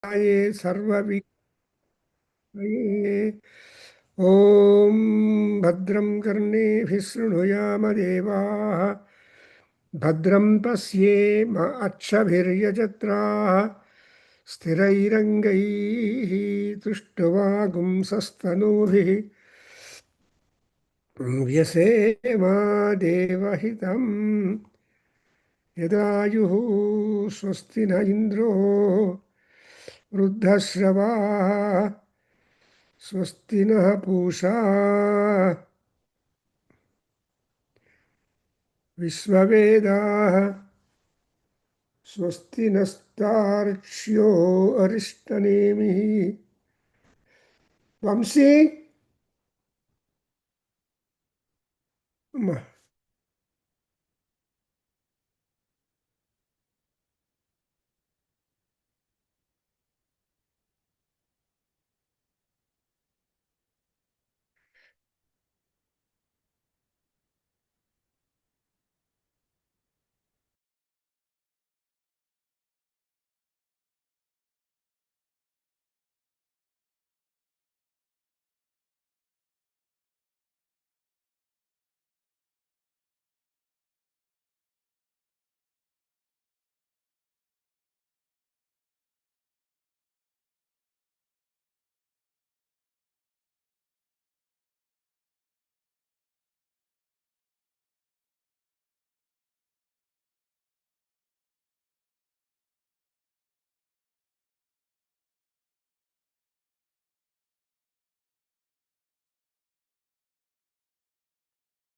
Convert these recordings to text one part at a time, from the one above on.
ये सर्वविघ्नये ॐ भद्रं कर्णेभिः शृणुयाम देवाः भद्रं पश्येम अक्षभिर्यजत्राः स्थिरैरङ्गैः तुष्टुवागुंसस्तनूभिः व्यसेम देवहितं यदायुः स्वस्ति न इन्द्रो वृद्धश्रवाः स्वस्ति नः पूषा विश्ववेदाः स्वस्ति नस्तार्क्ष्यो अरिष्टनेमिः वंशी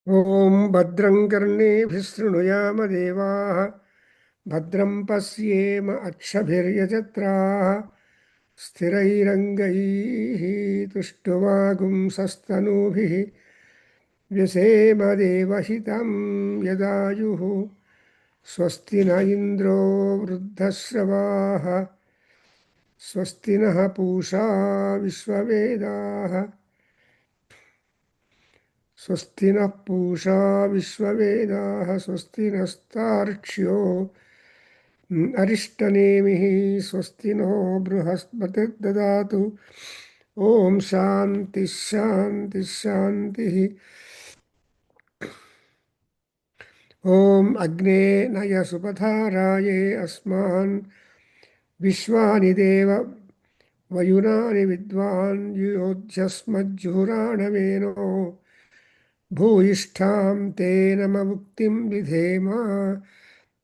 ॐ भद्रं कर्णेभिः शृणुयाम देवाः भद्रं पश्येम अक्षभिर्यजत्राः स्थिरैरङ्गैः तुष्टुवागुंसस्तनूभिः व्यसेम देवहितं यदायुः स्वस्ति न इन्द्रो वृद्धश्रवाः स्वस्ति नः पूषा विश्ववेदाः स्वस्ति नः पूषा विश्ववेदाः स्वस्ति नस्तार्क्ष्यो अरिष्टनेमिः स्वस्ति नो बृहस्पतिर्ददातु ॐ शान्तिः शान्तिः शान्तिः ॐ अग्ने नय सुपथाराये अस्मान् विश्वानि देव वयुनानि विद्वान् योध्यस्मज्जुहुराणवेनो भूयिष्ठां तेन मुक्तिं विधेम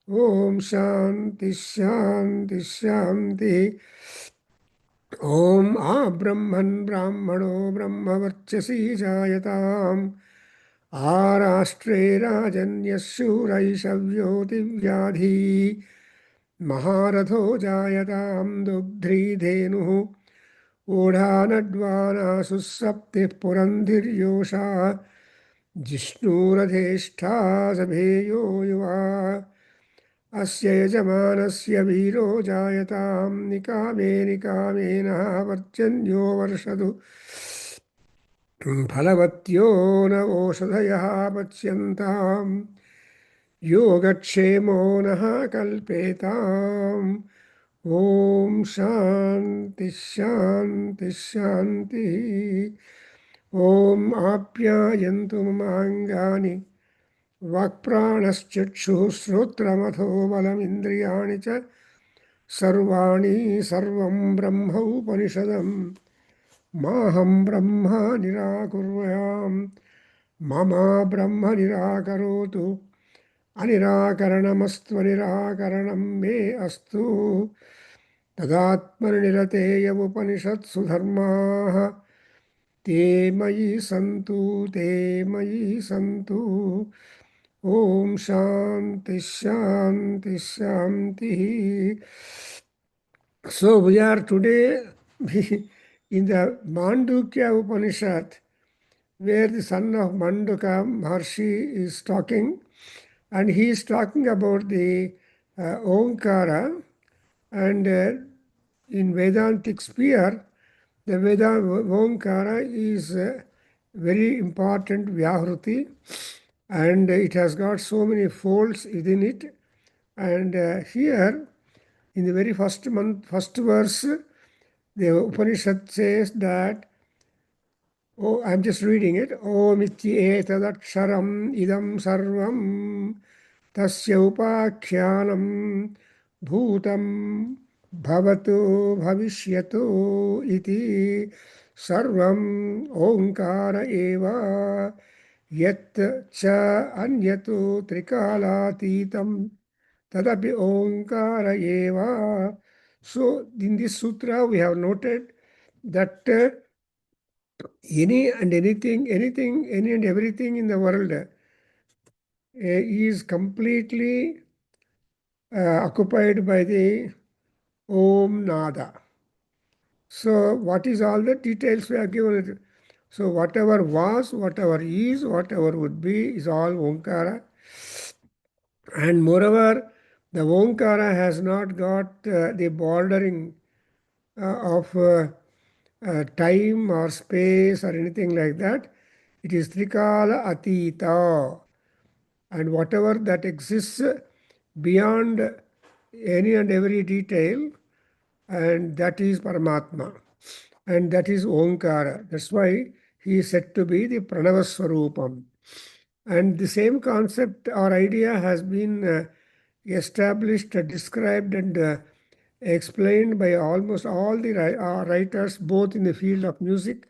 ॐ शान्तिः शान्तिः शान्तिः ॐ आब्रह्मन् ब्राह्मणो ब्रह्मवर्चसी जायताम् आराष्ट्रे राजन्यः शूरैषव्योतिव्याधी महारथो जायतां दुग्ध्री धेनुः ऊढानड्वानासु सप्तिः पुरन्धिर्योषा जिष्णुरधेष्ठा सभेयो युवा अस्य यजमानस्य वीरो जायतां निकामे निकामेनः पर्जन्यो वर्षतु फलवत्यो न ओषधयः पच्यन्ताम् योगक्षेमो नः कल्पेताम् ॐ शान्तिः शान्तिः शान्तिः ॐ आप्यायन्तु ममाङ्गानि वाक्प्राणश्चक्षुः श्रोत्रमथो बलमिन्द्रियाणि च सर्वाणि सर्वं ब्रह्मोपनिषदम् माहं ब्रह्म निराकुर्याम् ममा ब्रह्म निराकरोतु अनिराकरणमस्त्वनिराकरणं मे अस्तु तदात्मनिरतेयमुपनिषत्सु धर्माः ते मयि सन्तु ॐ शान्तिः शान्तिः शान्तिः. So we are today in the Mandukya Upanishad, where the son of Mandukya Maharshi is talking, and he is talking about the Omkara, and in Vedantic sphere, the Veda Omkara is a very important Vyahruti, and it has got so many folds within it. And here, in the very first verse, The Upanishad says that, oh, I'm just reading it. Om iti etadaksharam idam sarvam tasya upakhyanam bhutam bhavatu bhavishyatu iti sarvam omkara eva yat cha anyatu trikalatitam tadapi omkara eva. So in this sutra we have noted that any and everything in the world is completely occupied by the Om Nada. So what is all the details we are given it? So whatever was, whatever is, whatever would be is all Omkara. And moreover, the Omkara has not got the bordering of time or space or anything like that. It is Trikala Atita. And whatever that exists beyond any and every detail, and that is Paramatma. And that is Omkara. That's why he is said to be the Pranavaswarupam. And the same concept or idea has been established, described, and explained by almost all the writers, both in the field of music,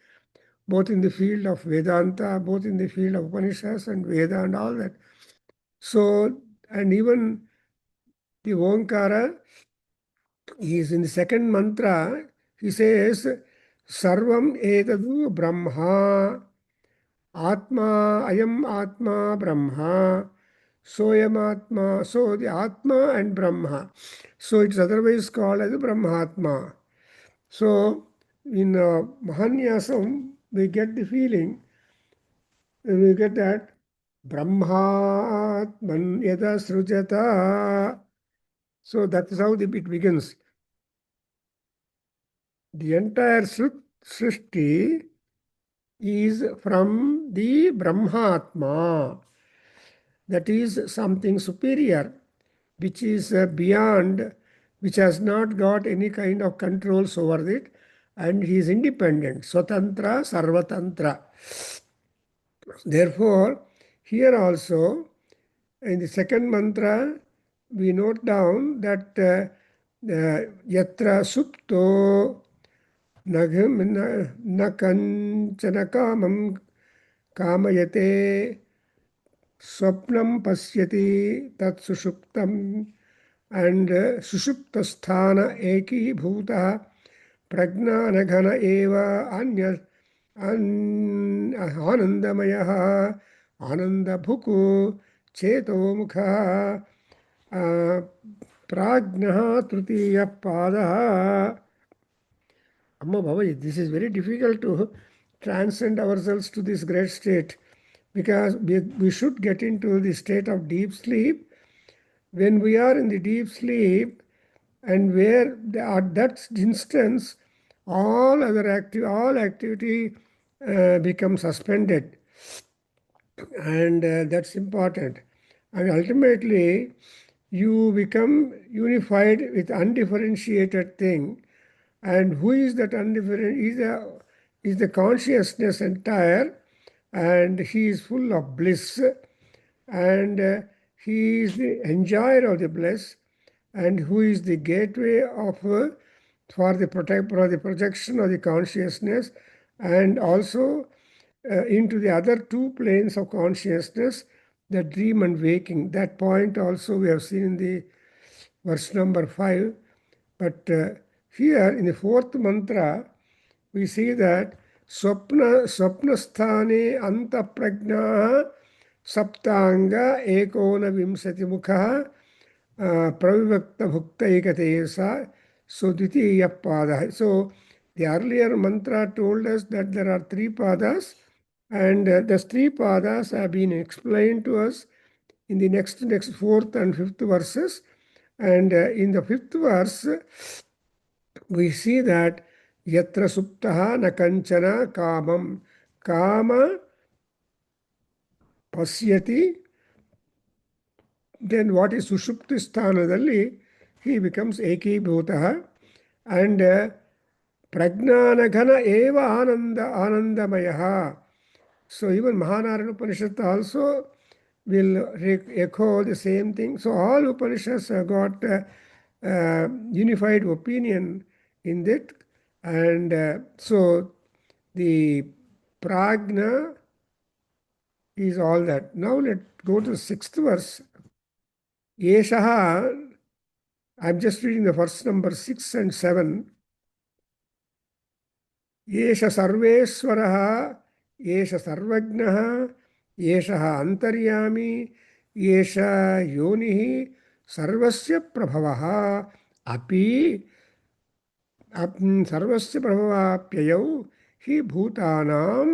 both in the field of Vedanta, both in the field of Upanishads and Veda and all that. So, and even the Omkara is in the second mantra, he says, Sarvam etadu Brahma, Atma, Ayam Atma Brahma, Soyam Atma, so the Atma and Brahma. So it's otherwise called as Brahmatma. So in Mahanyasam, we get the feeling, we get that Brahmatman yada srujata. So that is how it begins. The entire Srishti is from the Brahmatma. That is something superior, which is beyond, which has not got any kind of controls over it, and he is independent. Swatantra, Sarvatantra. Therefore, here also, in the second mantra, we note down that yatra supto na kanchana kamam kamayate swapnam pasyati tat sushuptam, and sushuptasthana eki bhuta prajnanaghana eva anya anandamaya anandabhuku chetomukha prajnaha tritiya pada. Amma Bhavaji, this is very difficult to transcend ourselves to this great state, because we should get into the state of deep sleep. When we are in the deep sleep, and where at that instance all activity becomes suspended, and that's important. And ultimately, you become unified with undifferentiated thing. And who is that undifferentiated? Is the consciousness entire, and he is full of bliss, and he is the enjoyer of the bliss, and who is the gateway of for the projection of the consciousness, and also into the other two planes of consciousness, the dream and waking. That point also we have seen in the verse number 5. But here in the fourth mantra, we see that swapnasthane anta prajna saptanga ekona vimsati mukha pravivakta bhuktaikatesa sudvitiya pada. So the earlier mantra told us that there are three padas, and the three padas have been explained to us in the next fourth and fifth verses. And in the fifth verse, we see that yatra suptaha na kanchana kamam kama pasyati. Then what is sushupti sthanadalli? He becomes ekibhutaha, and Prajnanagana eva anandamaya. So even Mahanarana Upanishad also will echo the same thing. So all Upanishads have got unified opinion in that. And so the prajna is all that. Now let's go to the sixth verse. Yeshaha, I'm just reading the verse number 6 and 7. येष सर्वेश्वरः येष सर्वज्ञः येषः अन्तर्यामी येष योनिः सर्वस्य प्रभवः अपि सर्वस्य प्रभवाप्ययौ हि भूतानां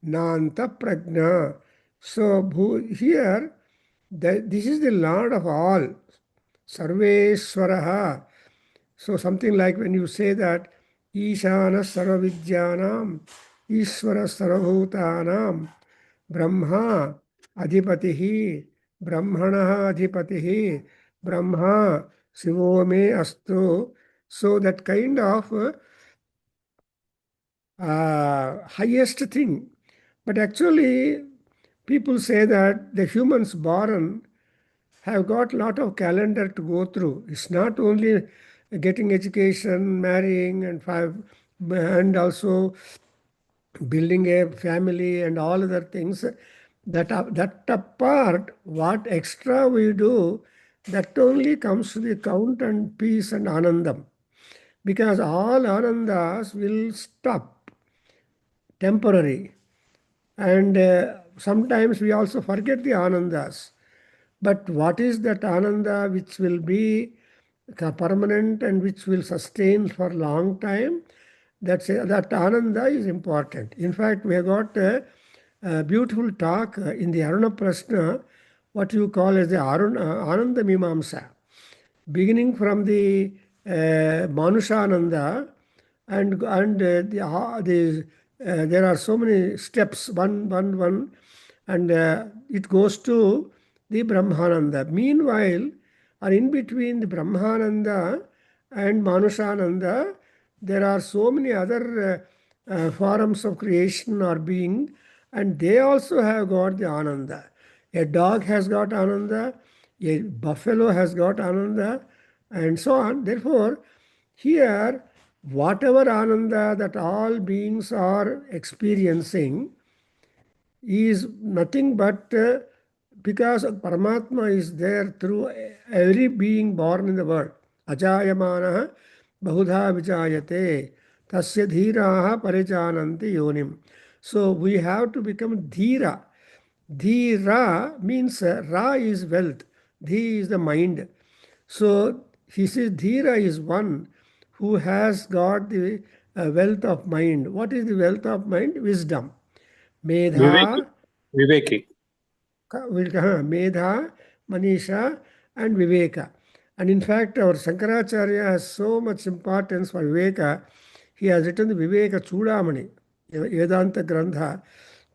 नान्तप्रज्ञा. So here this is the Lord of all, Sarveshwaraha. So something like when you say that Ishana Sarvavidyanam, Ishvara Sarvabhutanam, Brahma Adhipatihi, Brahmanaha Adhipatihi, Brahma Sivo me astu. So that kind of highest thing. But actually, people say that the humans born have got a lot of calendar to go through. It's not only getting education, marrying, and also building a family and all other things. That apart, what extra we do, that only comes to the count and peace and anandam. Because all anandas will stop, temporary. And sometimes we also forget the anandas. But what is that ananda which will be permanent and which will sustain for a long time? That ananda is important. In fact, we have got a beautiful talk in the Aruna Prashna, what you call as the Ananda Mimamsa, beginning from the Manushananda, and there are so many steps, one, and it goes to the Brahmananda. Meanwhile, or in between the Brahmananda and Manushananda, there are so many other forms of creation or being, and they also have got the Ananda. A dog has got Ananda, a buffalo has got Ananda, and so on. Therefore, here, whatever Ananda that all beings are experiencing is nothing but because Paramatma is there through every being born in the world. Ajayamana bahudha vijayate tasya dhiraha parijananti yonim. So we have to become dhira. Dhira means ra is wealth, dhi is the mind. So he says dhira is one who has got the wealth of mind. What is the wealth of mind? Wisdom. Viveki. Medha, Viveki. Medha, Manisha, and Viveka. And in fact, our Shankaracharya has so much importance for Viveka. He has written the Viveka Chudamani, Vedanta Grantha.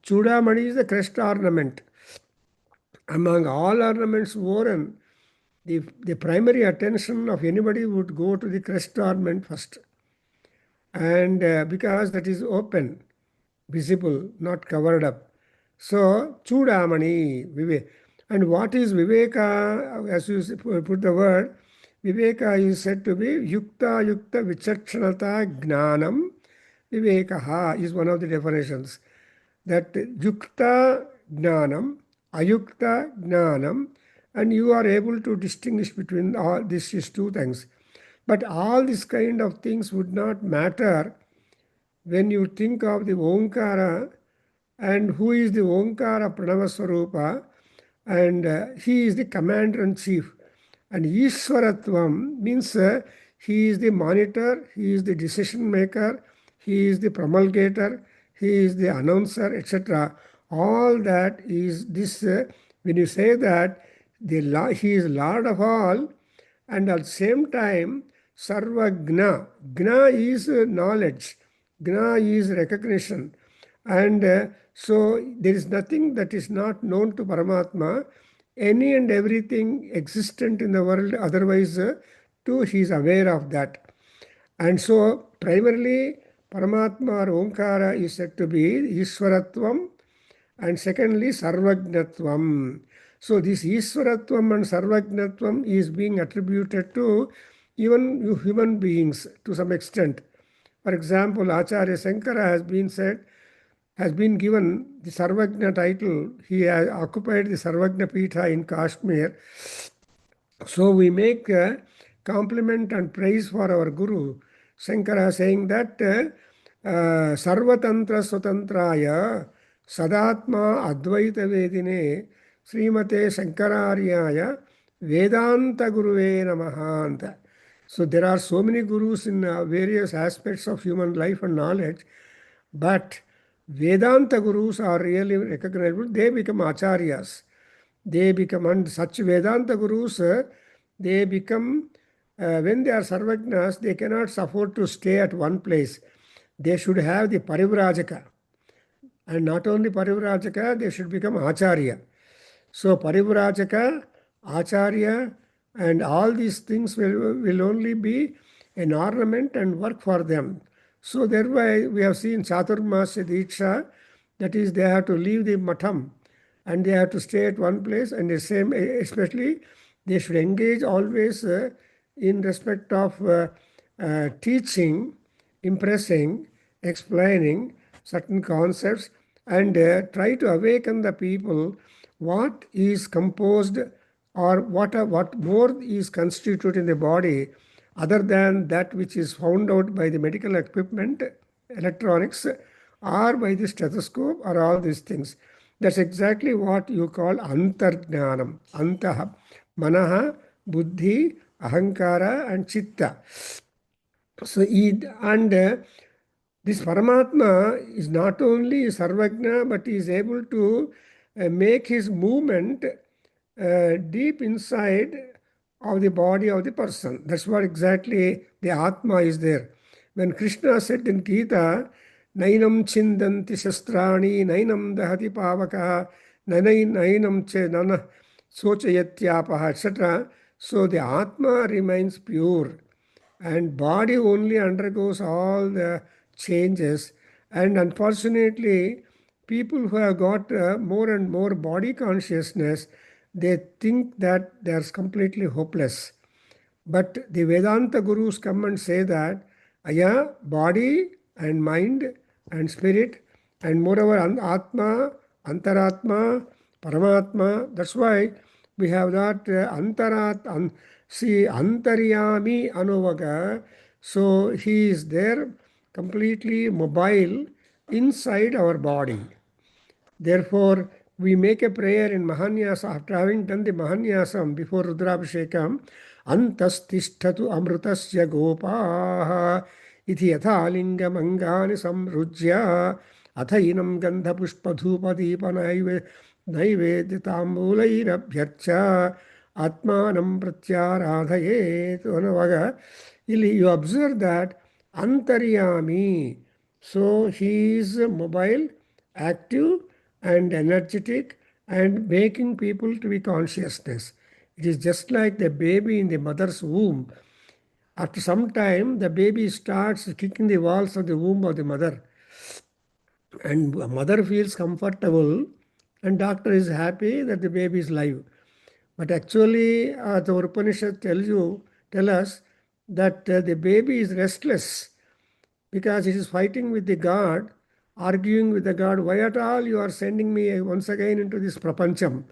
Chudamani is the crest ornament. Among all ornaments worn, the primary attention of anybody would go to the crest ornament first. And because that is open, visible, not covered up. So, Chudamani, Vivek. And what is Viveka? As you put the word, Viveka is said to be Yukta Vichakshanata Gnanam. Vivekaha is one of the definitions. That Yukta Gnanam, Ayukta Gnanam, and you are able to distinguish between all these two things. But all these kind of things would not matter when you think of the Omkara, and who is the Omkara Pranavaswarupa, and he is the commander-in-chief. And Ishwaratvam means he is the monitor, he is the decision maker, he is the promulgator, he is the announcer, etc. All that is this, when you say that he is Lord of all, and at the same time, Sarvagna. Gna is knowledge. Gna is recognition. And so there is nothing that is not known to Paramatma. Any and everything existent in the world, otherwise, too, he is aware of that. And so primarily, Paramatma or Omkara is said to be Ishwaratvam, and secondly, Sarvagnatvam. So this Ishwaratvam and Sarvagnatvam is being attributed to even human beings to some extent. For example, Acharya Shankara has been given the Sarvagna title. He has occupied the Sarvagna Pitha in Kashmir. So we make a compliment and praise for our Guru, Shankara, saying that Sarvatantra Swatantraya Sadatma Advaita Vedine Srimate Shankararyaya Vedanta Guruve Namaha. So there are so many gurus in various aspects of human life and knowledge, but Vedanta gurus are really recognizable. They become acharyas. They become, and such Vedanta gurus, they become, when they are sarvagnas, they cannot afford to stay at one place. They should have the parivrajaka. And not only parivrajaka, they should become acharya. So parivrajaka, acharya, and all these things will only be an ornament and work for them. So thereby we have seen Chaturmasya Diksha, that is, they have to leave the matham and they have to stay at one place, and the same, especially they should engage always in respect of teaching, impressing, explaining certain concepts, and try to awaken the people what is composed or what more is constituted in the body other than that which is found out by the medical equipment, electronics, or by the stethoscope, or all these things. That's exactly what you call antarjnanam, antaha, manaha, buddhi, ahankara, and chitta. So, this Paramatma is not only Sarvagna, but he is able to make his movement deep inside of the body of the person. That's what exactly the Atma is there. When Krishna said in Gita, Nainam chindanti shastrani, nainam dahati pavaka, nainam che nana sochayatyapaha, etc. So the Atma remains pure, and body only undergoes all the changes. And unfortunately, people who have got more and more body consciousness, they think that they are completely hopeless. But the Vedanta gurus come and say that, Aya, body and mind and spirit, and moreover Atma, Antaratma, Paramatma. That's why we have that Antaryami Anuvaga. So he is there completely mobile inside our body. Therefore, we make a prayer in Mahanyasa after having done the Mahanyasam before Rudrabhishekam. Antastisthatu amrutasya gopaha iti yathalingam angani samrujya athainam gandha pushpa dhupa deepa naiveditambulairabhyarcha atmanam pratyaradhayet. You observe that Antaryami. So he is mobile, active, and energetic, and making people to be consciousness. It is just like the baby in the mother's womb. After some time, the baby starts kicking the walls of the womb of the mother. And mother feels comfortable, and doctor is happy that the baby is live. But actually, the Upanishad tell us that the baby is restless because it is fighting with the God, arguing with the God, why at all you are sending me once again into this prapancham?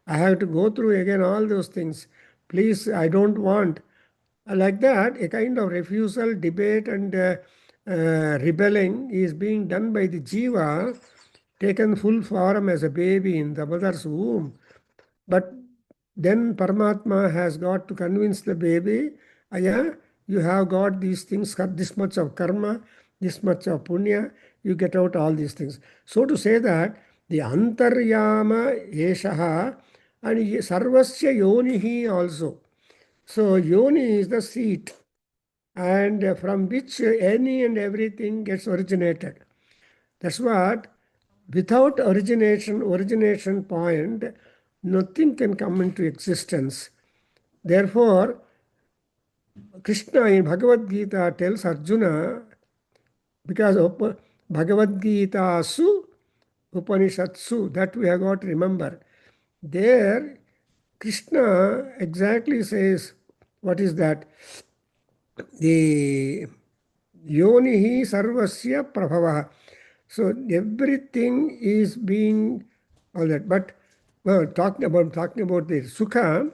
I have to go through again all those things. Please, I don't want. Like that, a kind of refusal, debate, and rebelling is being done by the jiva, taken full form as a baby in the mother's womb. But then Paramatma has got to convince the baby, yeah, you have got these things, this much of karma, this much of punya, you get out all these things. So to say that the antaryama eshaha and sarvasya yonihi also. So yoni is the seat, and from which any and everything gets originated. That's what, without origination point, nothing can come into existence. Therefore, Krishna in Bhagavad Gita tells Arjuna, because Bhagavad Gita Su, Upanishatsu, that we have got to remember. There, Krishna exactly says, what is that? The Yonihi Sarvasya Prabhava. So everything is being all that. But well, talking about the Sukha,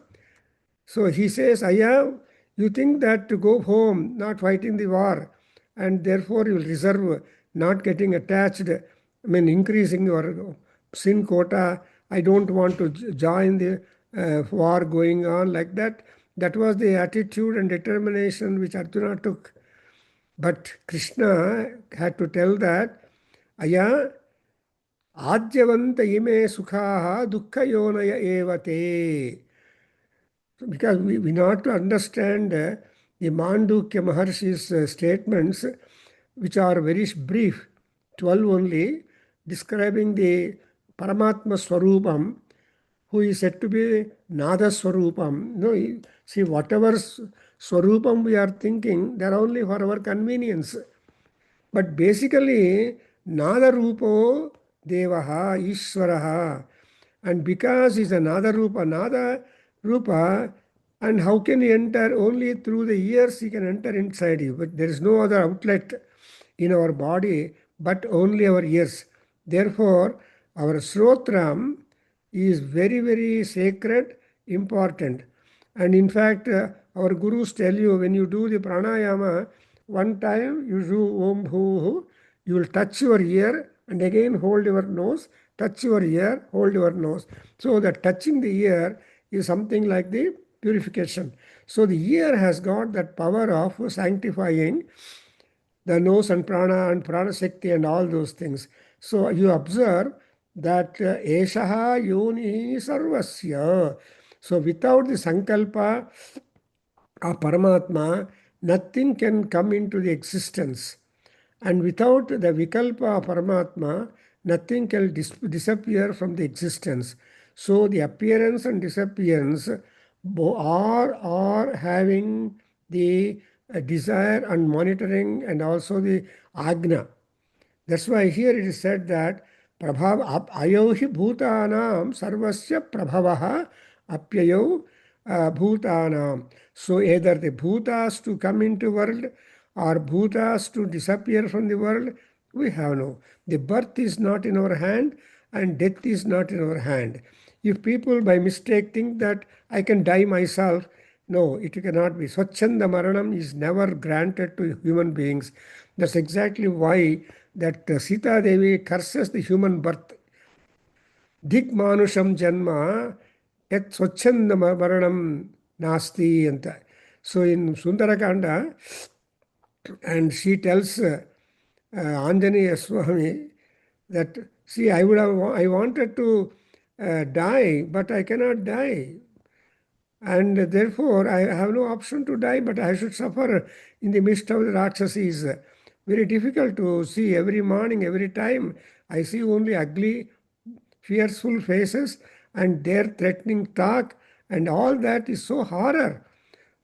so he says, Aya, you think that to go home, not fighting the war, and therefore you will reserve, not getting attached, increasing your sin quota. I don't want to join the war going on like that. That was the attitude and determination which Arjuna took. But Krishna had to tell that, Aya, Adyavanta ime sukhaha dukkha yonaya evate. Because we not to understand the Mandukya Maharshi's statements, which are very brief, 12 only, describing the Paramatma Swarupam, who is said to be Nada Swarupam. No, see, whatever Swarupam we are thinking, they are only for our convenience. But basically, Nada Rupo Devaha Ishvaraha. And because he's a Nada Rupa, and how can he enter? Only through the ears he can enter inside you. But there is no other outlet in our body but only our ears. Therefore, our Srotram is very, very sacred, important. And in fact, our gurus tell you when you do the pranayama, one time you do Om Bhu, you will touch your ear and again hold your nose, touch your ear, hold your nose. So that touching the ear is something like the purification. So the ear has got that power of sanctifying the nose and prana shakti and all those things. So you observe that eshaha yoni sarvasya. So without the sankalpa of Paramatma, nothing can come into the existence. And without the vikalpa of Paramatma, nothing can disappear from the existence. So the appearance and disappearance are having the desire and monitoring and also the agna. That's why here it is said that prabhav ayohi bhutanam sarvasya prabhavaha apyayo bhutanam. So either the bhutas to come into world or bhutas to disappear from the world, we have no. The birth is not in our hand and death is not in our hand. If people by mistake think that I can die myself, no, it cannot be. Swachanda Maranam is never granted to human beings. That's exactly why that Sita Devi curses the human birth. Dik Manusham Janma et Swachanda Maranam Nasti. And so in Sundarakanda, and she tells Anjaneya Swami that, see, I wanted to die, but I cannot die. And therefore, I have no option to die, but I should suffer in the midst of the Rakshasas. Very difficult to see every morning, every time. I see only ugly, fearful faces and their threatening talk, and all that is so horror.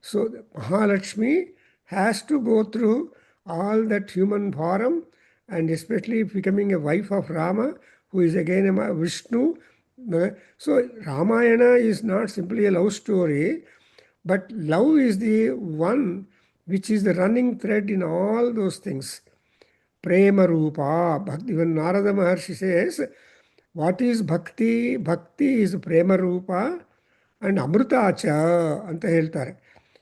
So Mahalakshmi has to go through all that human form, and especially becoming a wife of Rama, who is again a Vishnu. So Ramayana is not simply a love story, but love is the one which is the running thread in all those things. Prema Rupa. Even Narada Maharshi says, what is Bhakti? Bhakti is Prema Rupa and Amrutacha anta ಹೇಳ್ತಾರೆ.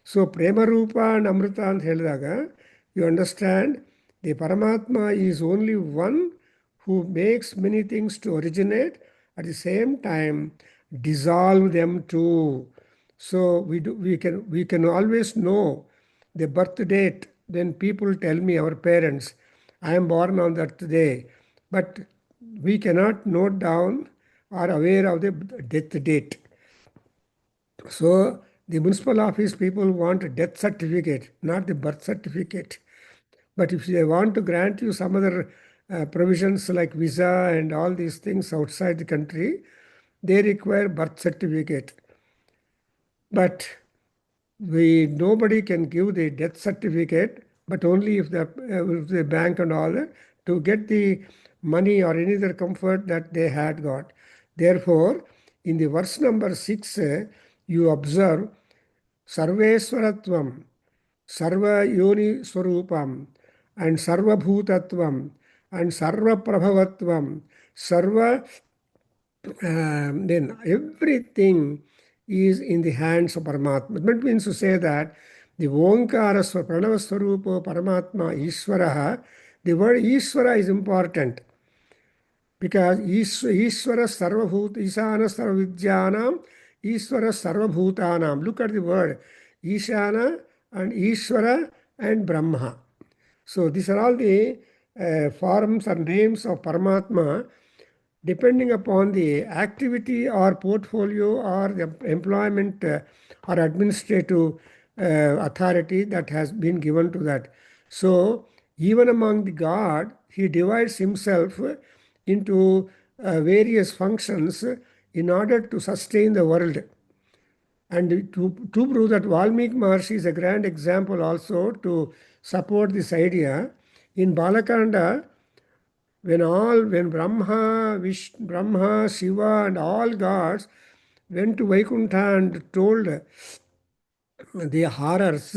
So Prema Rupa and Amrita ಅಂತ ಹೇಳಿದಾಗ you understand the Paramatma is only one who makes many things to originate, at the same time dissolve them too. So we can always know the birth date when people tell me, our parents, I am born on that day. But we cannot note down or aware of the death date. So the municipal office people want a death certificate, not the birth certificate. But if they want to grant you some other provisions like visa and all these things outside the country, they require birth certificate. But nobody can give the death certificate but only if the bank and all that, to get the money or any other comfort that they had got. Therefore, in the verse number 6, you observe Sarveswaratvam, Sarva Yoni Swarupam, and Sarva Bhutatvam, and Sarva Prabhavatvam, Sarva, then everything is in the hands of Paramatma. That means to say that the Omkara Pranava Swarupo Paramatma Ishvaraha, the word Ishvara is important because Ishvara Sarvabhut, Ishana Sarvavidyanam, Ishvara Sarvabhutanam. Look at the word Ishana and Ishvara and Brahma. So these are all the forms and names of Paramatma, depending upon the activity or portfolio or the employment or administrative authority that has been given to that. So even among the God, he divides himself into various functions in order to sustain the world. And to prove that Valmiki Maharshi is a grand example also to support this idea, in Balakanda, when Brahma, Shiva, and all gods went to Vaikuntha and told the horrors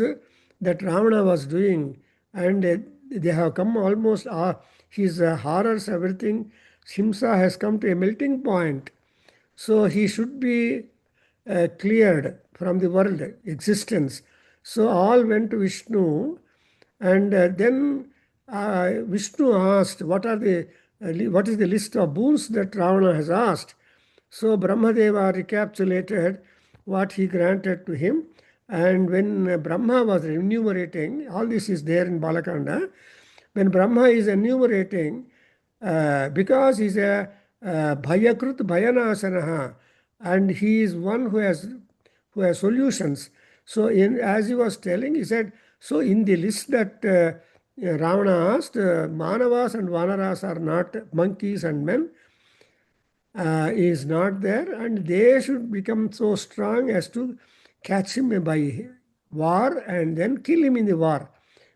that Ravana was doing, and they have come almost, his horrors, everything, Himsa has come to a melting point. So he should be cleared from the world existence. So all went to Vishnu, and then Vishnu asked, what is the list of boons that Ravana has asked? So Brahmadeva recapitulated what he granted to him. And when Brahma was enumerating, all this is there in Balakanda, when Brahma is enumerating, because he's a Bhayakrut Bhayanasanaha, and he is one who has solutions. So as he was telling, he said, so in the list that Ravana asked, Manavas and Vanaras are not monkeys and men, is not there, and they should become so strong as to catch him by war and then kill him in the war.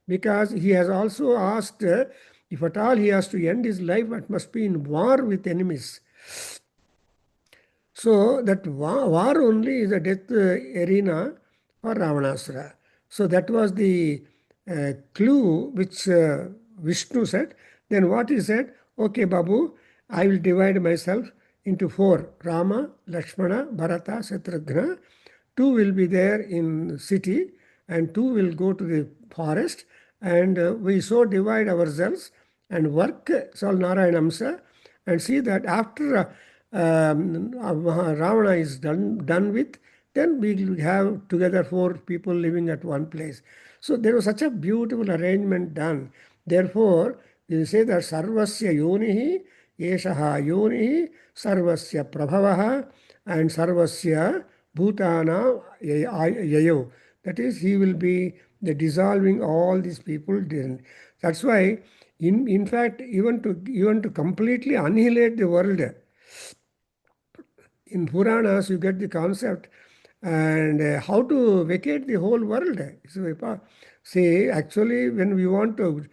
Because he has also asked, if at all he has to end his life, it must be in war with enemies. So that war only is a death arena for Ravanasura. So that was the clue which Vishnu said. Then what he said, okay, Babu, I will divide myself into 4, Rama, Lakshmana, Bharata, Shatrugna. 2 will be there in city and 2 will go to the forest, and we so divide ourselves and work Sal Narayanamsa and see that after Ravana is done with, then we will have together 4 people living at one place. So there was such a beautiful arrangement done. Therefore, you say that Sarvasya Yonihi, Eshaha Yonihi, Sarvasya Prabhavaha, and Sarvasya Bhutana Yayo. That is, he will be the dissolving all these people. That's why, in fact, even to completely annihilate the world, in Puranas you get the concept, and how to vacate the whole world. So, say, actually, when we want to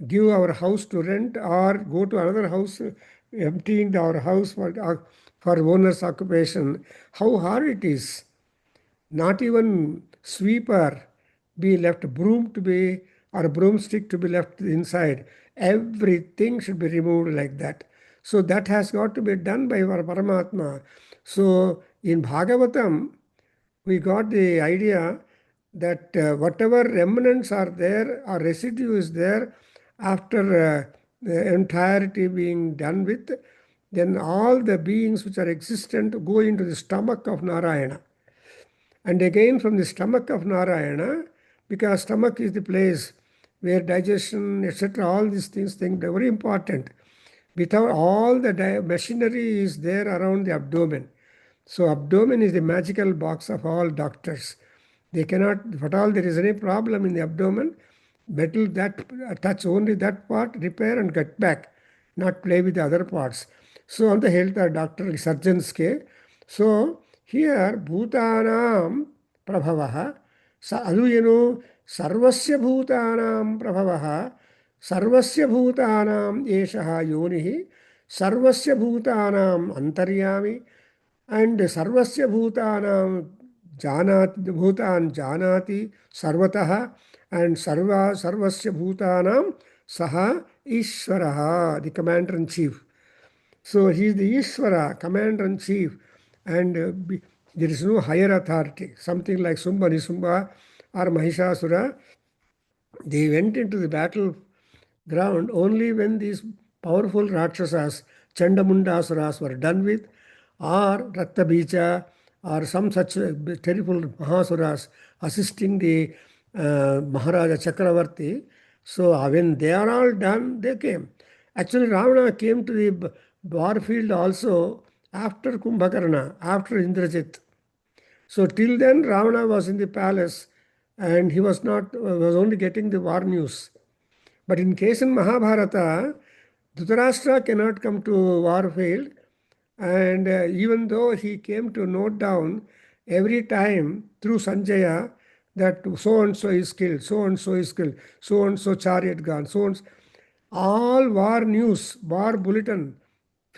give our house to rent or go to another house, emptying our house for owner's occupation, how hard it is. Not even sweeper be left, broom to be, or broomstick to be left inside. Everything should be removed like that. So that has got to be done by our Paramatma. So in Bhagavatam, we got the idea that whatever remnants are there or residue is there after the entirety being done with, then all the beings which are existent go into the stomach of Narayana. And again from the stomach of Narayana, because stomach is the place where digestion, etc., all these things are very important. Without all the machinery is there around the abdomen. So abdomen is the magical box of all doctors. They cannot, if at all there is any problem in the abdomen, metal that touch only that part, repair and get back, not play with the other parts. So on the health doctor, surgeons ke. So here Bhutanam Prabhavaha, adu sarvasya bhutanam prabhavaha, sarvasya bhutanam eshaha yonihi, sarvasya bhutanam antaryami, and sarvasya bhutanam janati, bhutan janati sarvataha, and sarvasya bhutanam saha ishvaraha, the commander in chief. So he is the Ishvara, commander in chief, and there is no higher authority. Something like Sumbha, Nisumba, or Mahishasura, they went into the battleground only when these powerful Rakshasas, Chandamundasuras, were done with, or Raktabija, or some such terrible Mahasuras assisting the Maharaja Chakravarti. So when they are all done, they came. Actually, Ravana came to the war field also after Kumbhakarna, after Indrajit. So till then, Ravana was in the palace, and he was not was only getting the war news. But in case in Mahabharata, Dhritarashtra cannot come to war field, and even though he came to note down every time through Sanjaya that so and so is killed, so and so is killed, so and so chariot gone, so and so, all war news, war bulletin,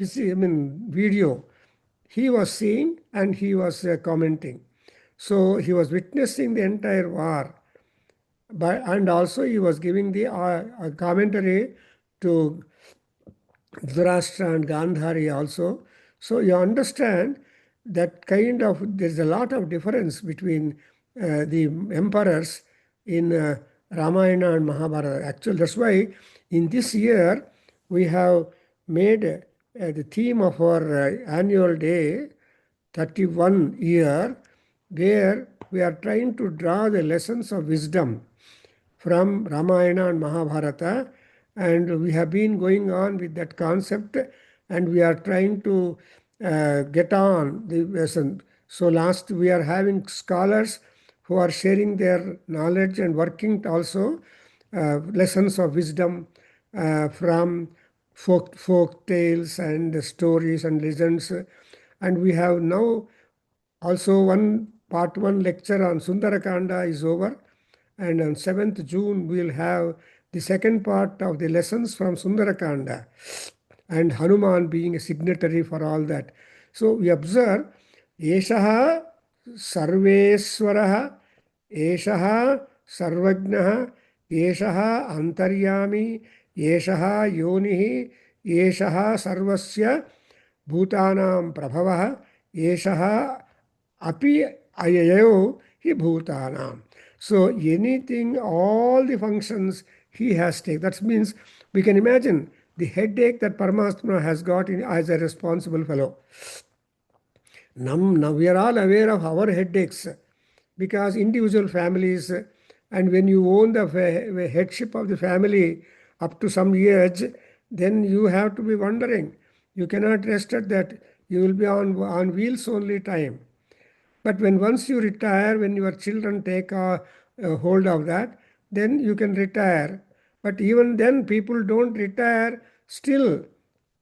video, he was seeing and he was commenting. So he was witnessing the entire war. And also he was giving the commentary to Dhritarashtra and Gandhari also. So you understand that kind of, there's a lot of difference between the emperors in Ramayana and Mahabharata. Actually, that's why in this year we have made the theme of our annual day, 31 year, where we are trying to draw the lessons of wisdom from Ramayana and Mahabharata, and we have been going on with that concept, and we are trying to get on the lesson. So last we are having scholars who are sharing their knowledge and working also lessons of wisdom from folk tales and stories and legends. And we have now also part one lecture on Sundarakanda is over. And on 7th June, we'll have the second part of the lessons from Sundarakanda, and Hanuman being a signatory for all that. So we observe, Eshaha Sarveswaraha, Eshaha Sarvajnaha, Eshaha Antaryami, Eshaha Yonihi, Eshaha Sarvasya Bhutanam Prabhavaha, Eshaha Api Ayayo Hi Bhutanam. So anything, all the functions he has taken. That means we can imagine the headache that Paramatma has got as a responsible fellow. Now we are all aware of our headaches because individual families, and when you own the headship of the family up to some age, then you have to be wondering. You cannot rest at that. You will be on wheels only time. But once you retire, when your children take a hold of that, then you can retire. But even then, people don't retire still.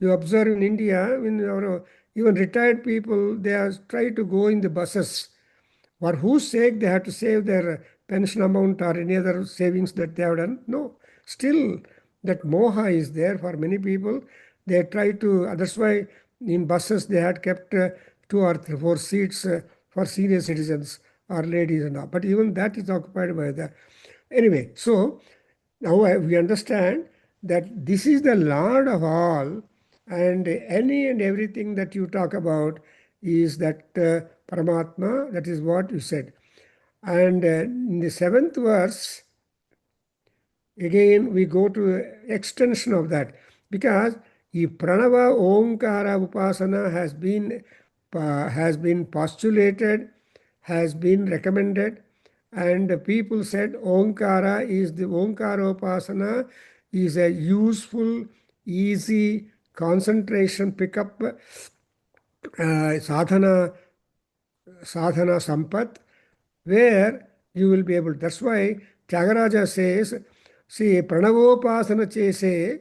You observe in India, even retired people, they try to go in the buses. For whose sake they have to save their pension amount or any other savings that they have done? No. Still, that moha is there for many people. They try to, that's why in buses they had kept 2 or 3, 4 seats for senior citizens or ladies and all. But even that is occupied by the... Anyway, so now we understand that this is the Lord of all, and any and everything that you talk about is that Paramatma, that is what you said. And in the 7th verse, again we go to extension of that, because if Pranava Omkara Upasana has been postulated, has been recommended, and people said Omkara is the Omkaropasana is a useful, easy concentration pickup sadhana sampat, where you will be able. That's why Tyagaraja says, see, Pranavopasana chese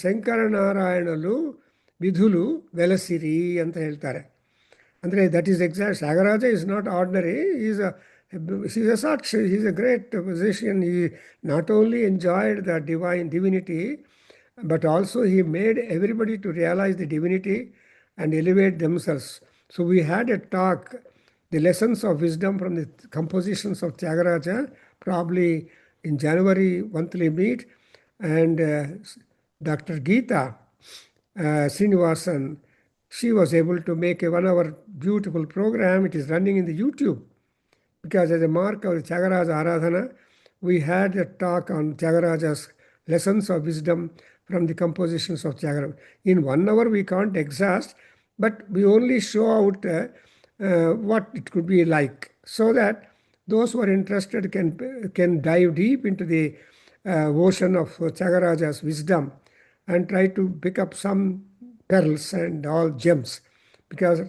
Shankara ನಾರಾಯಣಲು ವಿಧುಲು ವೆಲಸಿರಿ ಅಂತ ಹೇಳ್ತಾರೆ. ಅಂದರೆ that is exact. Tyagaraja is not ordinary, is He's a great musician. He not only enjoyed the divinity, but also he made everybody to realize the divinity and elevate themselves. So we had a talk, the lessons of wisdom from the compositions of Tyagaraja, probably in January monthly meet, and Dr. Geeta Srinivasan, she was able to make a 1 hour beautiful program. It is running in the YouTube because as a mark of the Tyagaraja Aradhana, we had a talk on Tyagaraja's lessons of wisdom from the compositions of Tyagaraja. In 1 hour, we can't exhaust, but we only show out what it could be like, so that those who are interested can dive deep into the ocean of Tyagaraja's wisdom and try to pick up some pearls and all gems, because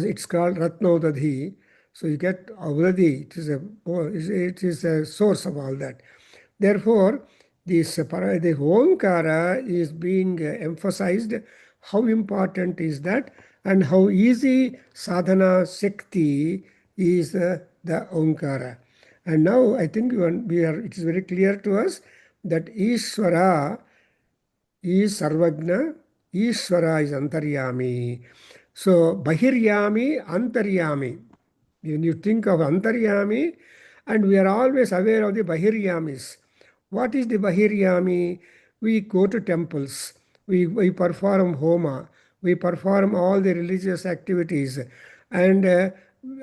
it's called Ratnodadhi. So you get Avladhi, it is a source of all that. Therefore, the Omkara is being emphasized. How important is that, and how easy sadhana Shakti is the Omkara. And now I think it is very clear to us that Ishvara is Sarvagna, Ishvara is Antaryami. So Bahiryami, Antaryami. When you think of Antaryami, and we are always aware of the Bahiryamis. What is the Bahiryami? We go to temples, we perform Homa, we perform all the religious activities, and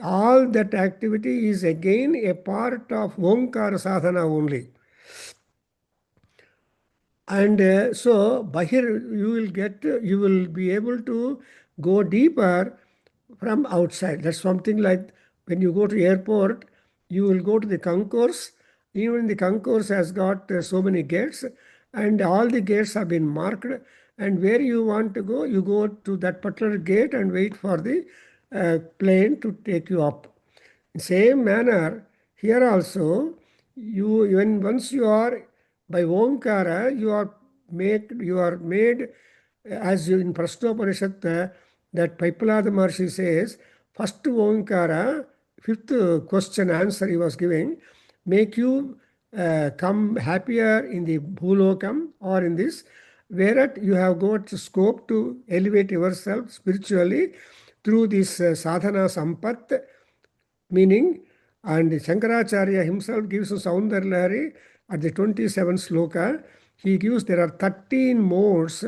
all that activity is again a part of Omkara sadhana only. And so Bahir, you will be able to go deeper from outside. That's something like when you go to airport, you will go to the concourse. Even the concourse has got so many gates, and all the gates have been marked. And where you want to go, you go to that particular gate and wait for the plane to take you up. In same manner, here also, once you are by Omkara, you are made as you in Prashnopanishad, that Paipalada Maharshi says, first Omkara, fifth question answer he was giving, make you come happier in the Bhulokam or in this, whereat you have got scope to elevate yourself spiritually through this sadhana sampat, meaning, and Shankaracharya himself gives us Saundar Lahari at the 27th sloka. He gives there are 13 modes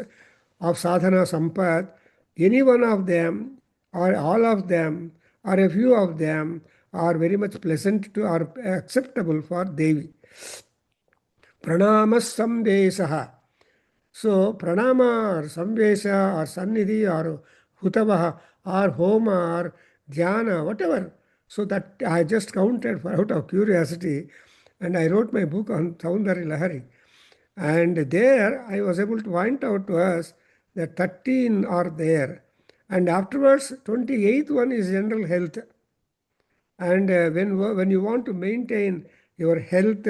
of sadhana sampat. Any one of them, or all of them, or a few of them are very much pleasant to or acceptable for Devi. Pranama samdesaha. So pranama or samvesa or sannidhi or hutavaha or homa or dhyana, whatever. So that I just counted for out of curiosity, and I wrote my book on Saundari Lahari. And there I was able to point out to us that 13 are there. And afterwards, 28th one is general health. And when you want to maintain your health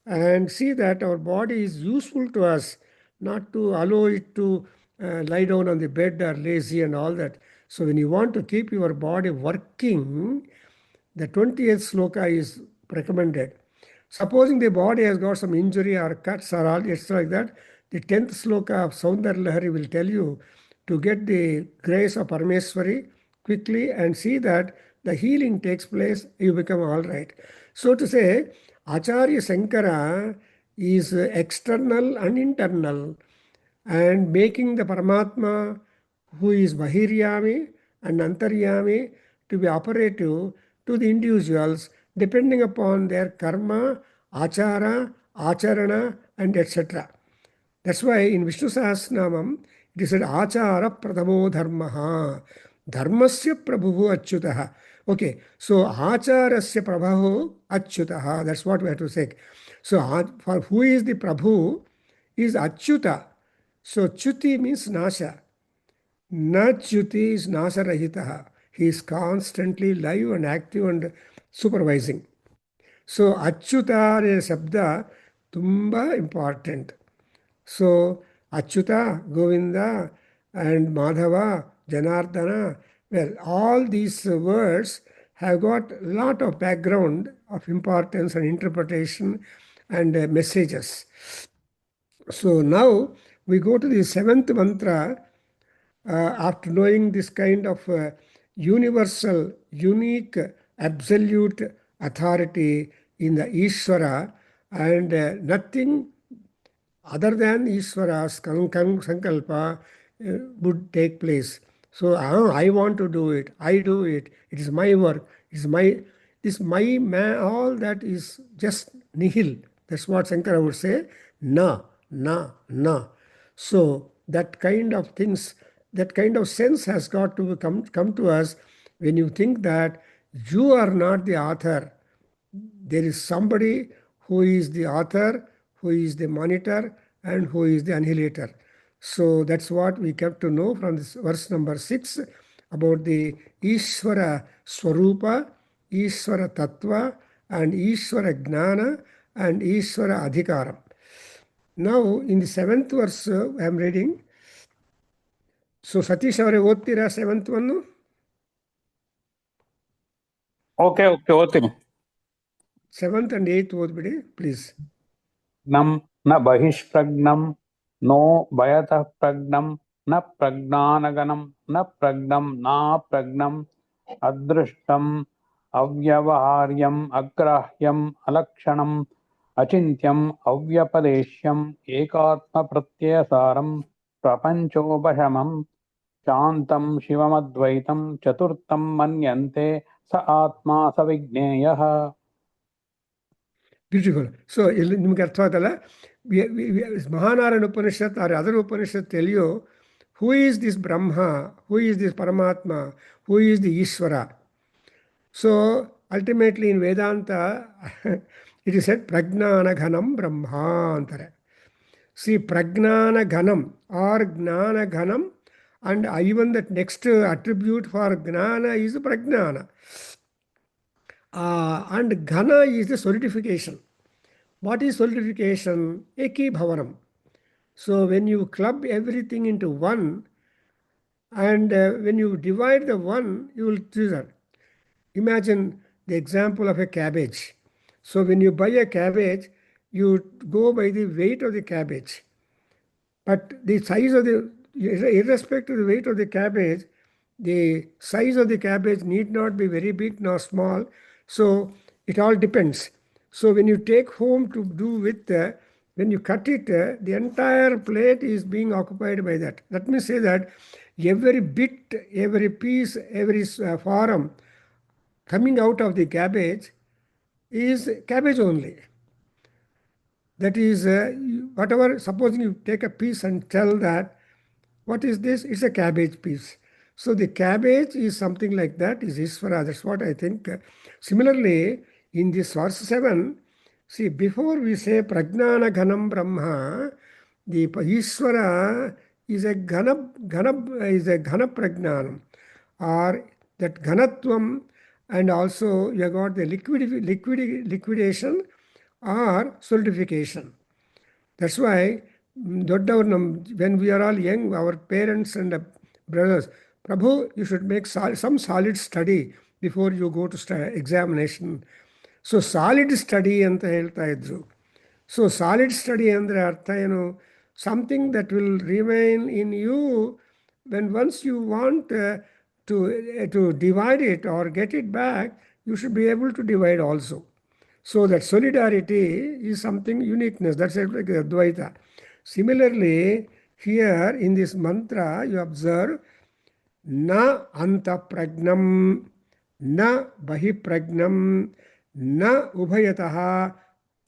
and see that our body is useful to us, not to allow it to lie down on the bed or lazy and all that. So when you want to keep your body working, the 20th sloka is recommended. Supposing the body has got some injury or cuts or all, it's like that, the 10th sloka of Saundar Lahari will tell you to get the grace of Parameswari quickly and see that the healing takes place, you become all right. So to say, Acharya Sankara is external and internal, and making the Paramatma, who is Bahiryami and Antaryami, to be operative to the individuals depending upon their karma, achara, acharana, and etc. That's why in Vishnu Sahasranamam it is said achara pradhamo dharmaha. Dharmasya prabhu achyutaha. Okay, so acharasya prabhu achyutaha. That's what we have to say. So for who is the prabhu is achyuta. So chuti means nasha. Na chuti is nasha rahitaha. He is constantly live and active and supervising. So achyuta is sabda tumba important. So Achyuta, Govinda, and Madhava, Janardana, well, all these words have got a lot of background of importance and interpretation and messages. So now we go to the seventh mantra. After knowing this kind of universal, unique, absolute authority in the Ishvara, and nothing other than Ishvara's Sankalpa would take place. So I want to do it. I do it. It is my work. It is my this my man. All that is just nihil. That's what Shankara would say. Na, na, na. So that kind of things, that kind of sense has got to come to us when you think that you are not the author. There is somebody who is the author, who is the monitor, and who is the annihilator. So that's what we kept to know from this verse number 6 about the Ishvara Swarupa, Ishvara Tattva, and Ishvara Gnana, and Ishvara Adhikaram. Now, in the seventh verse, I am reading. So, Satish, avare ಓದ್ತೀರಾ seventh one? Okay, ಓದ್ತೀನಿ. Seventh and eighth ಓದ್ಬಿಡಿ, please. ನ ಬಹಿಷ್ಪ್ರಜ್ಞಂ no ಭಯತಃ ಪ್ರಜ್ಞಂ ನ ಪ್ರಜ್ಞಾನಗಣಂ ನ ಪ್ರಜ್ಞಂ ನಾ ಪ್ರಜ್ಞಂ ಅದೃಷ್ಟಂ ಅವ್ಯವಹಾರ್ಯಂ ಅಗ್ರಾಹ್ಯಂ ಅಲಕ್ಷಣಂ ಅಚಿಂತ್ಯಂ ಅವ್ಯಪದೇಶ್ಯಂ ಏಕಾತ್ಮಪ್ರತ್ಯಯಸಾರಂ ಪ್ರಪಂಚೋಪಶಮಂ ಶಾಂತಂ ಶಿವಮದ್ವೈತಂ ಚತುರ್ಥಂ ಮನ್ಯಂತೆ ಸ ಆತ್ಮ ಸ ವಿಜ್ಞೇಯಃ. Beautiful. So, ನಿಮ್ಗೆ ಅರ್ಥವಾದಲ್ಲ, Mahanarayana Upanishad or other Upanishad tell you who is this Brahma, who is this Paramatma, who is the Ishvara. So, ultimately in Vedanta, it is said Prajnana Ghanam Brahma ಅಂತಾರೆ. See, Prajnana Ghanam or Gnana Ghanam, and even that next attribute for Gnana is Prajnana. And Ghana is the solidification. What is solidification? Eki Bhavanam. So when you club everything into one, and when you divide the one, you will see that. Imagine the example of a cabbage. So when you buy a cabbage, you go by the weight of the cabbage. But the size of the, irrespective of the weight of the cabbage, the size of the cabbage need not be very big nor small. So it all depends. So when you take home to do with, when you cut it, the entire plate is being occupied by that. Let me say that every bit, every piece, every form coming out of the cabbage is cabbage only. That is, whatever, supposing you take a piece and tell that, what is this? It's a cabbage piece. So the cabbage is something like that, is Ishvara. That's what I think. Similarly, in this verse 7, see, before we say Prajnana Ghanam Brahma, the Ishvara is a Ghana Prajnanam, or that Ghanatvam, and also you have got the liquidation or solidification. That's why when we are all young, our parents and brothers, Prabhu, you should make some solid study before you go to examination. So solid study anta ಹೇಳ್ತಾ ಇದ್ರು. So solid study ಅಂದ್ರೆ ಅರ್ಥ ಏನು? Something that will remain in you when once you want to divide it or get it back, you should be able to divide also. So that solidarity is something uniqueness. That's like Advaita. Similarly, here in this mantra, you observe na anta pragnam, na bahi pragnam, na ubhayataha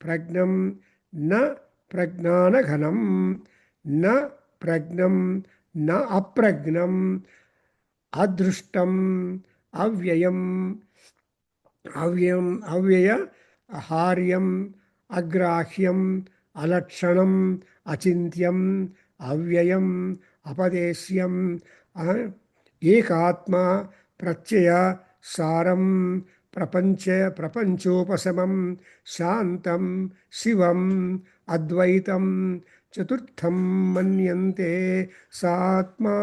pragnam, na pragnana ghanam, na pragnam, na apragnam, adrushtam, avyayam, avyaya, haryam, agrahyam, alakshanam, achintyam, avyayam, apadeshyam, ekatma, pratyaya, saram, prapanchopasamam, shantam, shivam, advaitam, chaturtham manyante, satma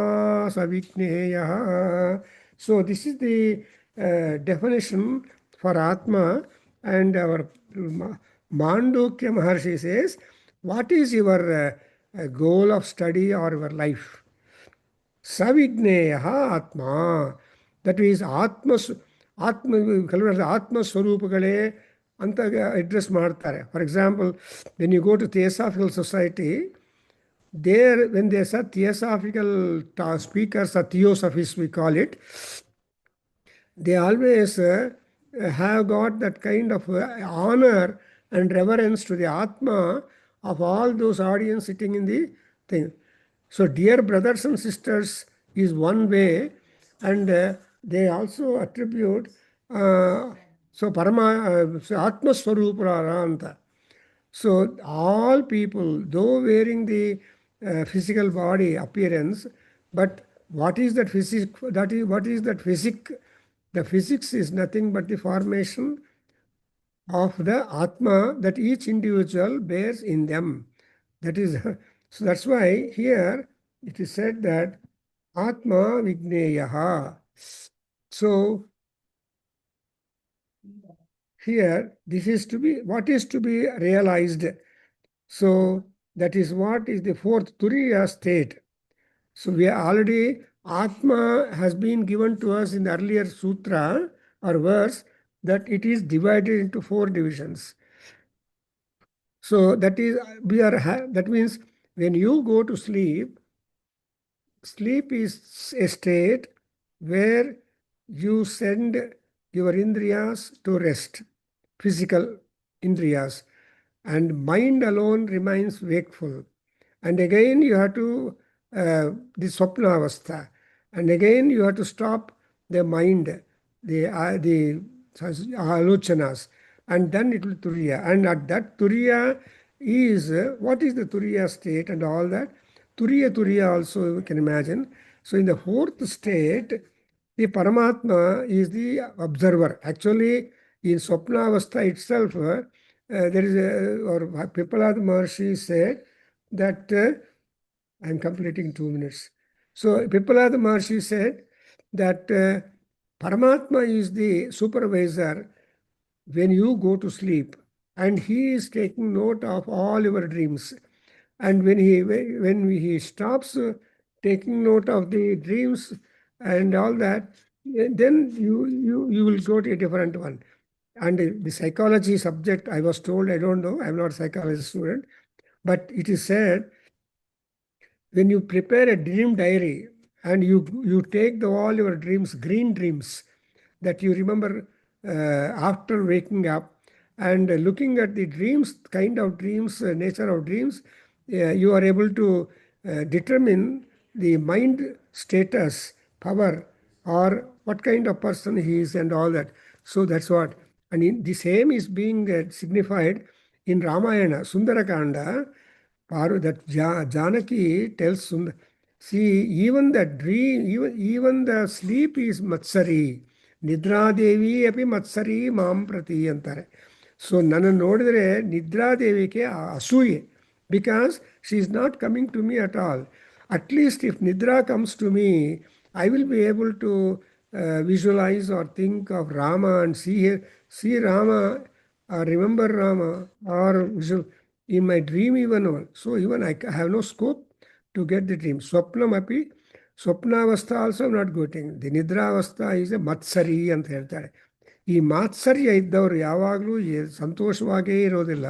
savikneya. So this is the definition for Atma, and our Mandukya Maharshi says, what is your goal of study or your life? Savigneya Atma. That is ಕೆಲವರು ಆತ್ಮ ಸ್ವರೂಪಗಳೇ ಅಂತ address ಮಾಡ್ತಾರೆ. For example, when you go to theosophical society, there when they say theosophical speakers or theosophists we call it, they always have got that kind of honor and reverence to the Atma of all those audience sitting in the thing. So dear brothers and sisters is one way, and they also attribute so Atma Swarupara anta. So all people, though wearing the physical body appearance, but what is that physics? What is that physics? The physics is nothing but the formation of the Atma that each individual bears in them. That is, so that's why here it is said that Atma Vigneyaha. So here, this is to be, what is to be realized. So that is what is the fourth Turiya state. So we are already, Atma has been given to us in the earlier sutra or verse that it is divided into 4 divisions. So that is, that means when you go to sleep, sleep is a state where you send your indriyas to rest, physical indriyas, and mind alone remains wakeful. And again you have to, the swapna avastha, and again you have to stop the mind, the alochanas, and then it will turiya. And at that turiya is, what is the turiya state and all that? Turiya also you can imagine. So in the 4th state, the Paramatma is the observer. Actually, in Swapna Avastha itself, there is or Pippalada Maharshi said that, I'm completing 2 minutes. So Pippalada Maharshi said that Paramatma is the supervisor when you go to sleep, and he is taking note of all your dreams. And when he stops taking note of the dreams and all that, then you will go to a different one. And the psychology subject, I was told, I don't know, I'm not a psychology student, but it is said, when you prepare a dream diary and you take all your dreams, green dreams, that you remember after waking up, and looking at the dreams, kind of dreams, nature of dreams, you are able to determine the mind status, power, or what kind of person he is and all that. So that's what. And the same is being signified in Ramayana, Sundarakanda. That Janaki tells Sundar, see, even the dream, even the sleep is Matsari. Nidra Devi api Matsari Mam Prati antare. So Nana nodidre Nidra Devi ke asooye, because she is not coming to me at all. At least if Nidra comes to me, I will be able to visualize or think of Rama and see Rama, or remember Rama, or visual in my dream even. So even I have no scope to get the dream. Swapnam api, Swapnavastha also I'm not getting. The Nidravastha is a Matsari ಅಂತ ಹೇಳ್ತಾರೆ. ಈ ಮಾತ್ಸರ್ಯ ಇದ್ದವರು ಯಾವಾಗಲೂ ಸಂತೋಷವಾಗೇ ಇರೋದಿಲ್ಲ.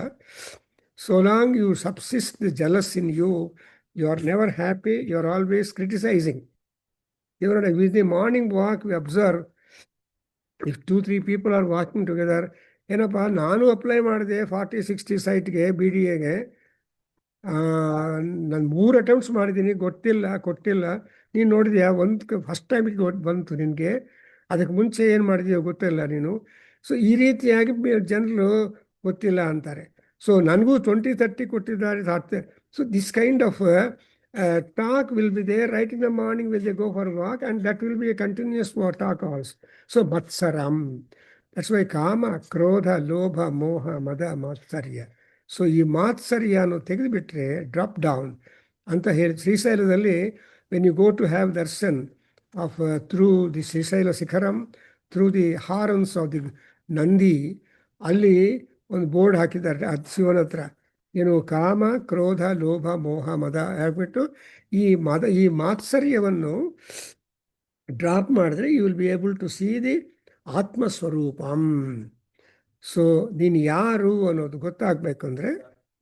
So long you subsist the jealous in you, you are never happy, you are always criticizing. Even with the morning walk, we observe, if 2-3 people are walking together, ಏನಪ್ಪ ನಾನು apply ಮಾಡಿದೆ 40-60 ಸೈಟ್ಗೆ BDAಗೆ, ನಾನು 3 ಅಟೆಂಪ್ಟ್ಸ್ ಮಾಡಿದ್ದೀನಿ, ಕೊಟ್ಟಿಲ್ಲ. ನೀನು ನೋಡಿದ್ಯಾ, ಫಸ್ಟ್ ಟೈಮಿಗೆ ಬಂತು ನಿನಗೆ, ಅದಕ್ಕೆ ಮುಂಚೆ ಏನು ಮಾಡಿದೆಯೋ ಗೊತ್ತಿಲ್ಲ ನೀನು. ಸೊ ಈ ರೀತಿಯಾಗಿ ಜನರು ಗೊತ್ತಿಲ್ಲ ಅಂತಾರೆ. ಸೊ ನನಗೂ 20-30 ಕೊಟ್ಟಿದ್ದಾರೆ. So this kind of talk will be there right in the morning when they go for a walk, and that will be a continuous talk also. So matsaram. That's why kama, krodha, lobha, moha, mada, matsarya. So ಈ ಮಾತ್ಸರ್ಯನು ತೆಗೆದುಬಿಟ್ರೆ drop down ಅಂತ ಹೇಳಿ ಶ್ರೀಶೈಲದಲ್ಲಿ when you go to have darshan of through the Srishaila Sikharam, through the horns of the Nandi. ಅಲ್ಲಿ ಒಂದು board ಹಾಕಿದ್ದಾರೆ ಅದು ಶಿವನ ಹತ್ರ, ಏನು ಕಾಮ ಕ್ರೋಧ ಲೋಭ ಮೋಹ ಮದ ಹೇಳ್ಬಿಟ್ಟು ಈ ಮಾತ್ಸರ್ಯವನ್ನು ಡ್ರಾಪ್ ಮಾಡಿದ್ರೆ you will be able to see the ಆತ್ಮಸ್ವರೂಪಂ. ಸೊ ನೀನು ಯಾರು ಅನ್ನೋದು ಗೊತ್ತಾಗಬೇಕು ಅಂದರೆ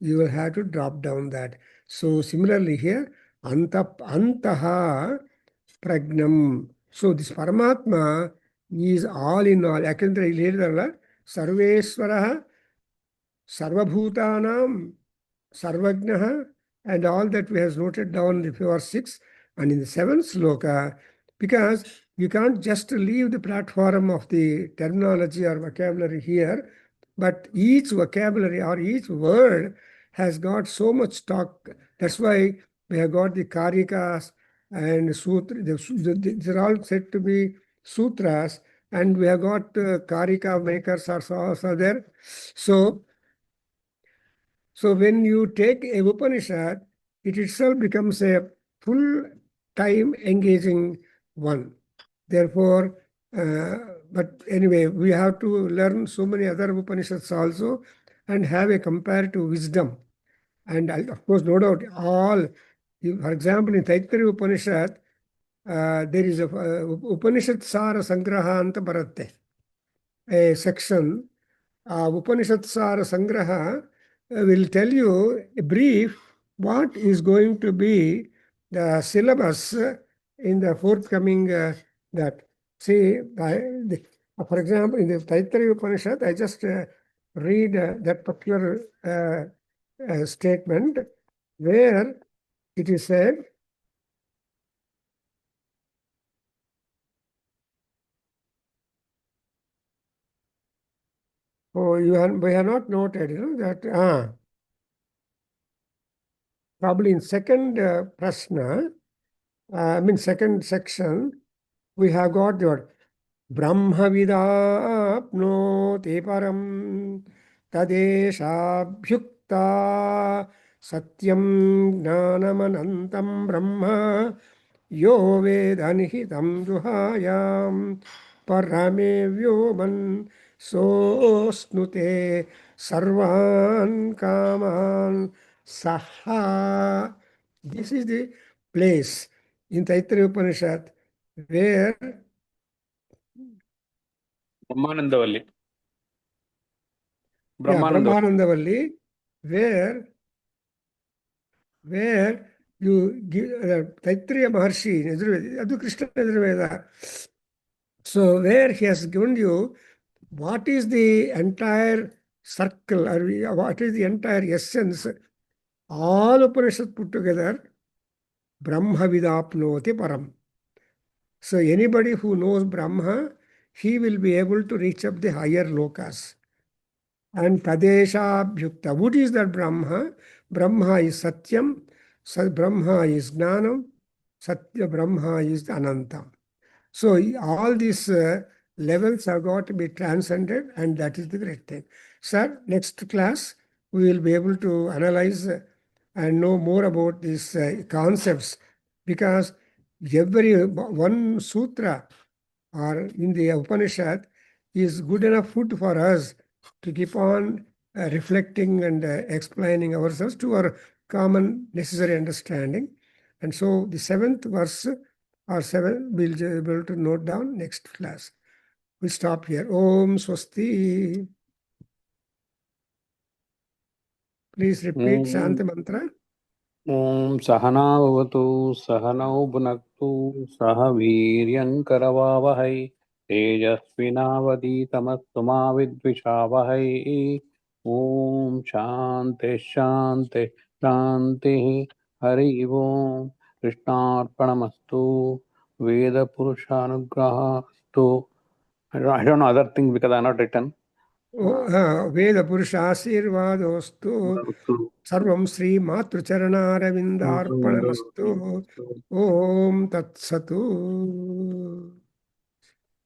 you will have to drop down that. So similarly here ಅಂತಹ ಪ್ರಜ್ಞಂ. ಸೊ ದಿಸ್ ಪರಮಾತ್ಮ ಈಸ್ ಆಲ್ ಇನ್ ಆಲ್. ಯಾಕೆಂದರೆ ಇಲ್ಲಿ ಹೇಳಿದಾರಲ್ಲ, ಸರ್ವೇಶ್ವರ ಸರ್ವಭೂತಾನಾಂ ಸರ್ವಜ್ಞಃ, and all that we have noted down in the first 6 and in the 7th sloka, because you can't just leave the platform of the terminology or vocabulary here, but each vocabulary or each word has got so much stock. That's why we have got the karikas and sutra. These are all said to be sutras, and we have got karika makers also there. So when you take a Upanishad, it itself becomes a full-time engaging one. Therefore, but anyway, we have to learn so many other Upanishads also and have a comparative wisdom. And of course, no doubt, for example, in Taittiriya Upanishad, there is a Upanishad Sara Sangraha anta baratte, a section. Upanishad Sara Sangraha will tell you a brief what is going to be the syllabus in the forthcoming that. See, for example, in the Taittiriya Upanishad, I just read that particular statement where it is said, we have not noted, that probably in second prashna, second section, we have got the word Brahmavidapnoti param tadeshabhyukta satyam gnanamanantam brahma yo vedanihitam duhayam parame vyoman sosnute sarvan kaman saha. This is the place in Taittiriya Upanishad where ಬ್ರಹ್ಮಾನಂದವಲ್ಲಿ Brahmanandavalli, where you give Taittiriya Maharshi, Adu Krishna Yajurveda. So where he has given you what is the entire circle, or what is the entire essence, all Upanishads put together, Brahmavidapnoti param. So anybody who knows Brahma, he will be able to reach up the higher lokas. And Tadeshabhyukta. What is that Brahma? Brahma is Satyam, Brahma is Gnanam, Satya Brahma is Anantam. So all these levels have got to be transcended, and that is the great thing. Sir, next class we will be able to analyze and know more about these concepts, because every one sutra or in the Upanishad is good enough food for us to keep on reflecting and explaining ourselves to our common necessary understanding. And so the 7th verse or 7 we'll be able to note down next class. We stop here. Om Swasti. Please repeat Shanti Mantra. ॐ सहनावतु सहनौ भुनक्तु सह वीर्यङ्करवावहै तेजस्विनावधीतमस्तु मा विद्विषावहै ॐ शान्तिः शान्तिः शान्तिः हरि ओम् कृष्णार्पणमस्तु वेदपुरुषानुग्रहास्तु. I don't know other things because I have not written. Veda Purusha Asirvadostu Sarvam Sri Matrucharanaravindarpanamastu. Om Tat Satu.